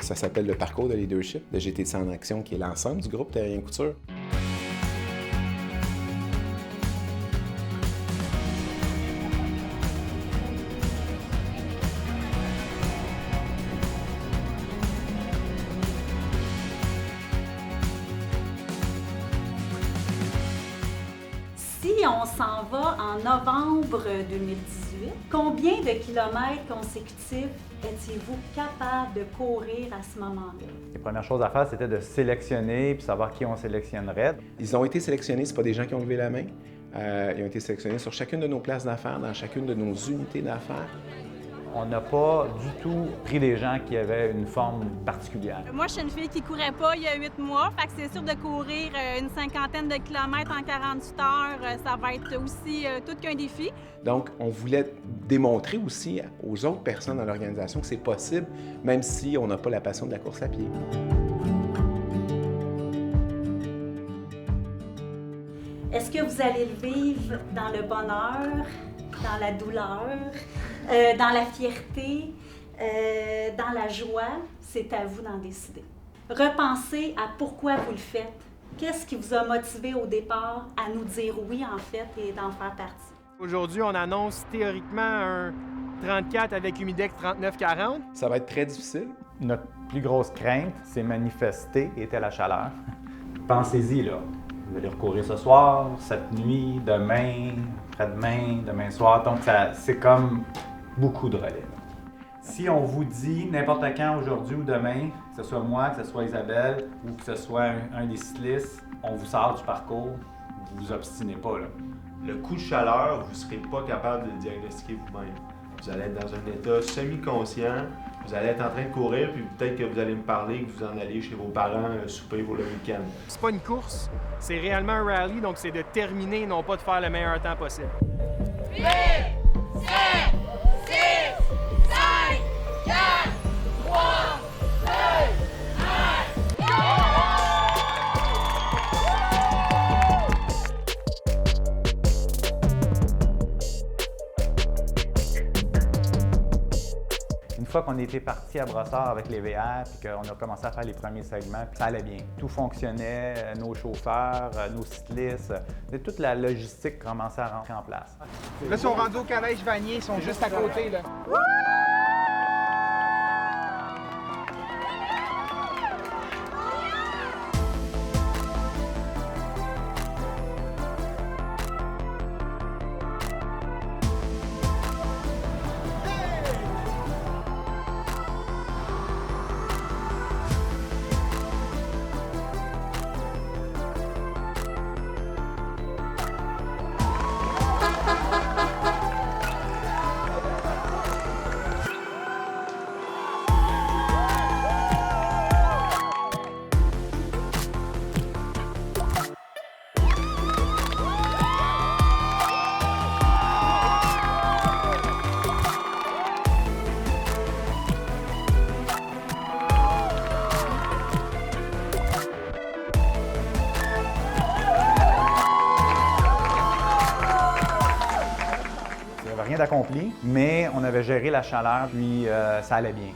Ça s'appelle le parcours de leadership de GTC en action, qui est l'ensemble du groupe Terrien Couture. Si on s'en va en novembre 2018, combien de kilomètres consécutifs étiez-vous capable de courir à ce moment-là? Les premières choses à faire, c'était de sélectionner puis savoir qui on sélectionnerait. Ils ont été sélectionnés, ce pas des gens qui ont levé la main. Ils ont été sélectionnés sur chacune de nos places d'affaires, dans chacune de nos unités d'affaires. On n'a pas du tout pris des gens qui avaient une forme particulière. Moi, je suis une fille qui courait pas il y a 8 mois, fait que c'est sûr de courir une cinquantaine de kilomètres en 48 heures, ça va être aussi tout qu'un défi. Donc, on voulait démontrer aussi aux autres personnes dans l'organisation que c'est possible, même si on n'a pas la passion de la course à pied. Est-ce que vous allez le vivre dans le bonheur, dans la douleur, dans la fierté, dans la joie? C'est à vous d'en décider. Repensez à pourquoi vous le faites. Qu'est-ce qui vous a motivé au départ à nous dire oui, en fait, et d'en faire partie? Aujourd'hui, on annonce théoriquement un 34 avec Humidex 39-40. Ça va être très difficile. Notre plus grosse crainte s'est manifestée était la chaleur. Pensez-y, là. Vous allez recourir ce soir, cette nuit, demain, après-demain, demain soir. Donc, c'est comme beaucoup de relais. Si on vous dit n'importe quand, aujourd'hui ou demain, que ce soit moi, que ce soit Isabelle ou que ce soit un des cyclistes, on vous sort du parcours, vous vous obstinez pas, là. Le coup de chaleur, vous ne serez pas capable de le diagnostiquer vous-même. Vous allez être dans un état semi-conscient, vous allez être en train de courir, puis peut-être que vous allez me parler que vous en allez chez vos parents souper pour le week-end. C'est pas une course, c'est réellement un rallye, donc c'est de terminer, non pas de faire le meilleur temps possible. 8, 7, 6, 5, 4, 3, 2, 1, go! Une fois qu'on était parti à Brossard avec les VR, puis qu'on a commencé à faire les premiers segments, puis ça allait bien. Tout fonctionnait, nos chauffeurs, nos cyclistes, toute la logistique commençait à rentrer en place. Là, ils sont rendus au Collège Vanier, ils sont juste à côté, là. Il n'y avait rien d'accompli, mais on avait géré la chaleur, puis ça allait bien.